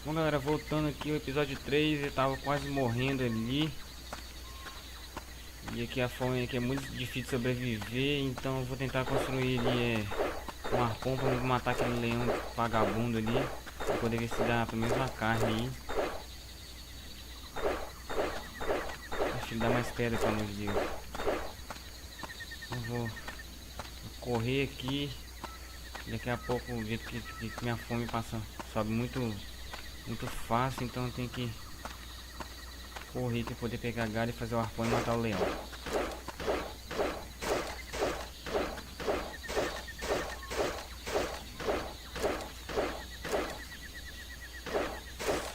Bom, galera, voltando aqui o episódio 3, eu tava quase morrendo ali. E aqui a fome aqui é muito difícil de sobreviver, então eu vou tentar construir ali um arpão pra matar aquele leão vagabundo ali, pra poder ver se dá pelo menos uma carne aí. Acho que dá mais pedra, pelo amor de Deus. Eu vou correr aqui. Daqui a pouco, o jeito que minha fome sobe muito fácil, então eu tenho que correr para poder pegar galho e fazer o arpão e matar o leão.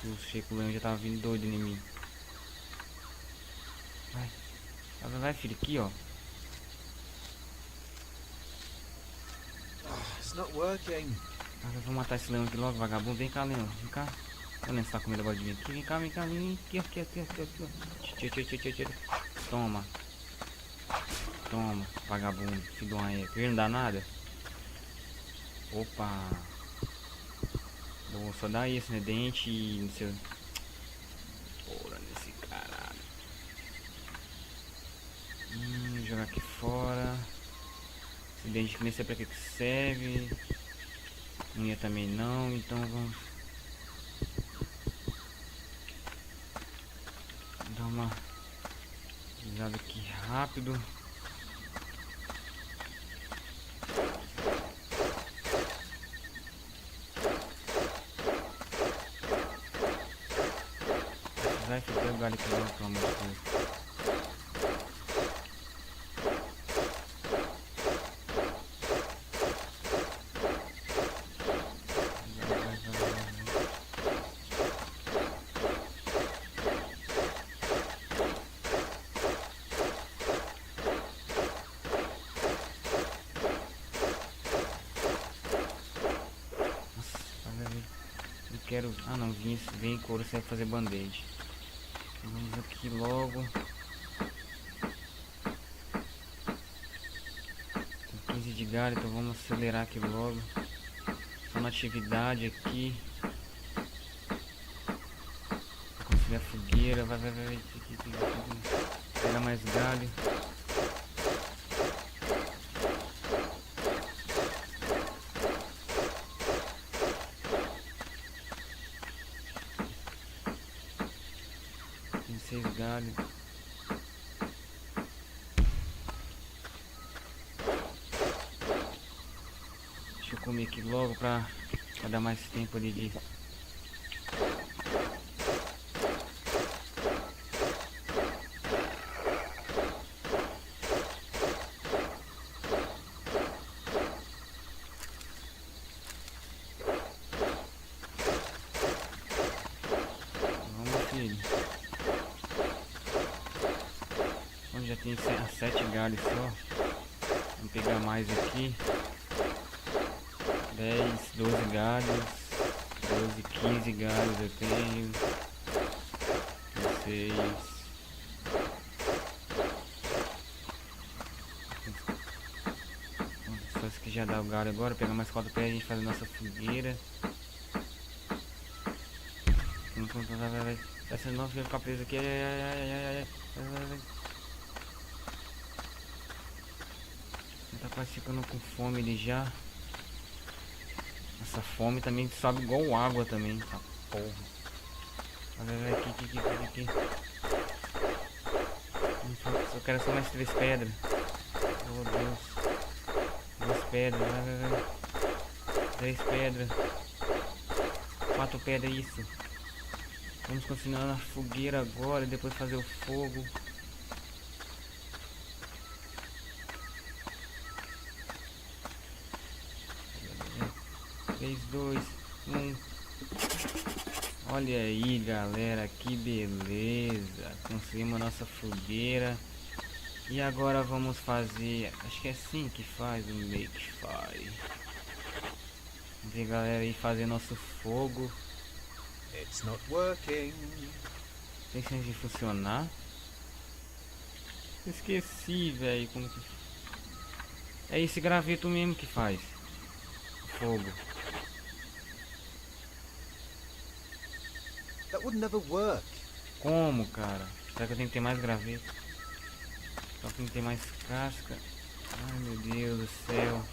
O Chico Leão já tava vindo doido em mim. Vai, filho, aqui ó. It's not working. Eu vou matar esse leão aqui logo, vagabundo. Vem cá, leão, vem cá. Eu nem está comendo agora de mim aqui. Vem cá, vem cá, vem aqui, ó. Toma. Toma, vagabundo, filho de uma eca. Ele não dá nada? Opa. Vou só dar isso, né? Dente e não sei. Porra, nesse caralho. Jogar aqui fora. Esse dente que nem sei pra que serve. Unha também não, então vamos dar uma usada aqui rápido. Vai ficar o galho aqui logo, pelo amor de Deus. Quero... Ah não, vem couro serve fazer band-aid. Vamos aqui logo. Tem 15 de galho, então vamos acelerar aqui logo. Tô na atividade aqui. Vou conseguir a fogueira. Vai. Pegar mais galho. Tem 6 galhos. Deixa eu comer aqui logo pra dar mais tempo ali de... Vamos, filho. Onde já tem 7 galhos só. Vamos pegar mais aqui. 10, 12 galhos, 12, 15 galhos eu tenho, 16, só isso que já dá o galho agora. Pegar mais 4 pés e a gente faz a nossa fogueira. Vai ser nosso, vai ficar preso aqui. Tá quase ficando com fome ele já. Essa fome também sobe igual água também, tá porra. Vai, aqui. Eu quero só mais 3 pedras. Oh Deus. 2 pedras, vai. 3 pedras. 4 pedras, isso. Vamos continuar na fogueira agora e depois fazer o fogo. 3, 2, 1. Olha aí, galera, que beleza. Conseguimos a nossa fogueira. E agora vamos fazer... Acho que é assim que faz o Makefire. Vamos ver, galera, aí fazer nosso fogo. It's not working. Tem chance de funcionar? Esqueci, velho, como que... É esse graveto mesmo que faz fogo. That would never work. Como, cara? Será que eu tenho que ter mais graveto? Só que tem que ter mais casca. Ai, meu Deus do céu.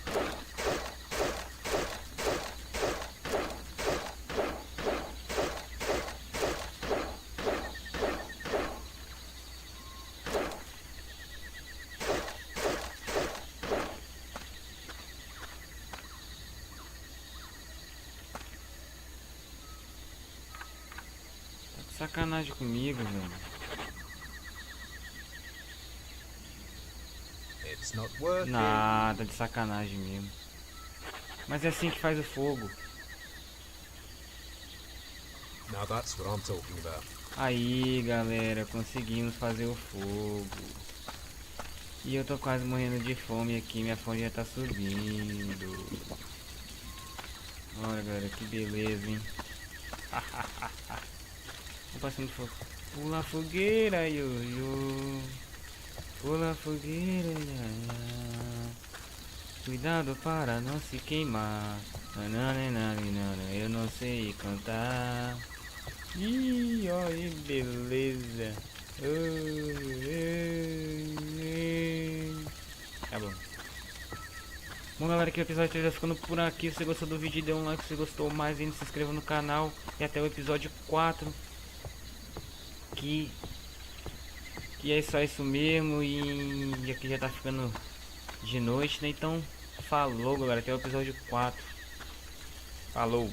Tá de sacanagem comigo, velho. It's not working. Nada, de sacanagem mesmo. Mas é assim que faz o fogo. Now that's what I'm talking about. Aí, galera, conseguimos fazer o fogo. E eu tô quase morrendo de fome aqui, minha fome já tá subindo. Olha, galera, que beleza, hein? Tô passando fogo. Pula a fogueira, ioiô. Pula a fogueira, iaia. Cuidado para não se queimar. Nananana, eu não sei cantar. Ih, olha que beleza. Tá bom. Bom, galera, que o episódio 3 vai ficando por aqui. Se você gostou do vídeo, dê um like. Se você gostou mais ainda, se inscreva no canal. E até o episódio 4. Que é só isso mesmo. E aqui já tá ficando de noite, né? Então, falou, galera. Até o episódio 4. Falou.